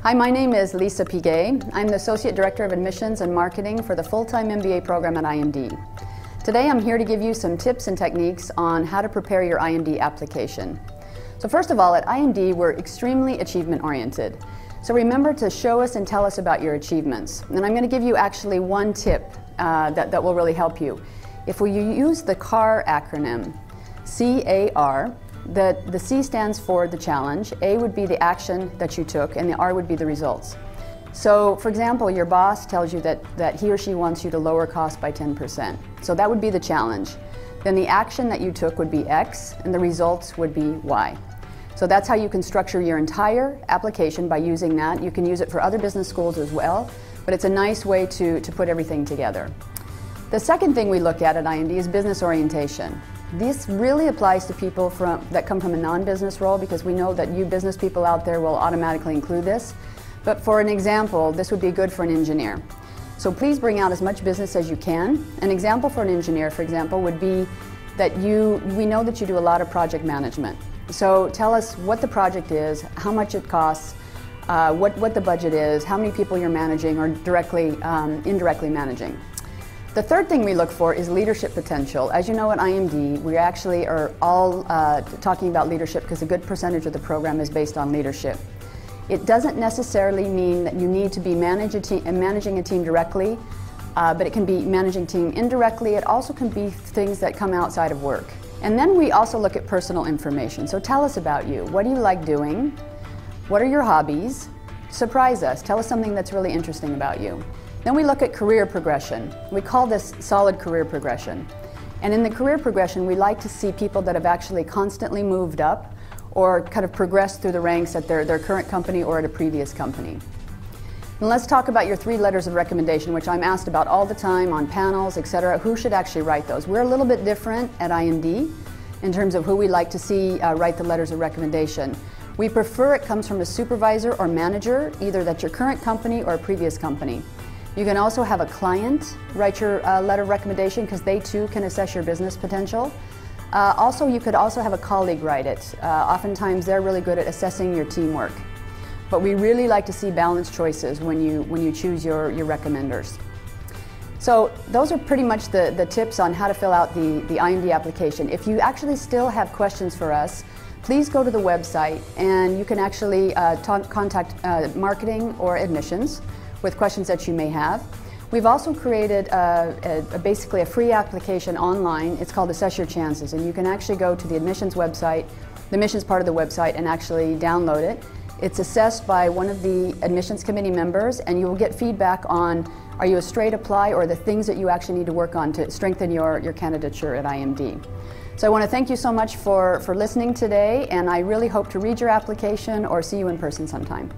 Hi, my name is Lisa Piguet. I'm the Associate Director of Admissions and Marketing for the full-time MBA program at Imd. Today I'm here to give you some tips and techniques on how to prepare your Imd application. So first of all, at Imd we're extremely achievement-oriented. So remember to show us and tell us about your achievements. And I'm going to give you actually one tip that will really help you. If you use the CAR acronym, C-A-R, the C stands for the challenge, A would be the action that you took, and the R would be the results. So, for example, your boss tells you that he or she wants you to lower costs by 10%. So that would be the challenge. Then the action that you took would be X, and the results would be Y. So that's how you can structure your entire application by using that. You can use it for other business schools as well, but it's a nice way to put everything together. The second thing we look at Imd is business orientation. This really applies to people that come from a non-business role, because we know that you business people out there will automatically include this. But for an example, this would be good for an engineer. So please bring out as much business as you can. An example for an engineer, for example, would be that we know that you do a lot of project management. So tell us what the project is, how much it costs, what the budget is, how many people you're managing or indirectly managing. The third thing we look for is leadership potential. As you know, at Imd, we actually are all talking about leadership because a good percentage of the program is based on leadership. It doesn't necessarily mean that you need to be managing a team directly, but it can be managing a team indirectly. It also can be things that come outside of work. And then we also look at personal information. So tell us about you. What do you like doing? What are your hobbies? Surprise us. Tell us something that's really interesting about you. Then we look at career progression. We call this solid career progression. And in the career progression, we like to see people that have actually constantly moved up or kind of progressed through the ranks at their current company or at a previous company. And let's talk about your 3 letters of recommendation, which I'm asked about all the time on panels, etc. Who should actually write those? We're a little bit different at Imd in terms of who we like to see write the letters of recommendation. We prefer it comes from a supervisor or manager, either that's your current company or a previous company. You can also have a client write your letter of recommendation, because they too can assess your business potential. Also, you could also have a colleague write it. Oftentimes they're really good at assessing your teamwork. But we really like to see balanced choices when you choose your recommenders. So those are pretty much the tips on how to fill out the Imd application. If you actually still have questions for us, please go to the website and you can actually contact marketing or admissions with questions that you may have. We've also created basically a free application online. It's called Assess Your Chances, and you can actually go to the admissions website, the admissions part of the website, and actually download it. It's assessed by one of the admissions committee members, and you will get feedback on are you a straight apply or the things that you actually need to work on to strengthen your candidature at Imd. So I want to thank you so much for listening today, and I really hope to read your application or see you in person sometime.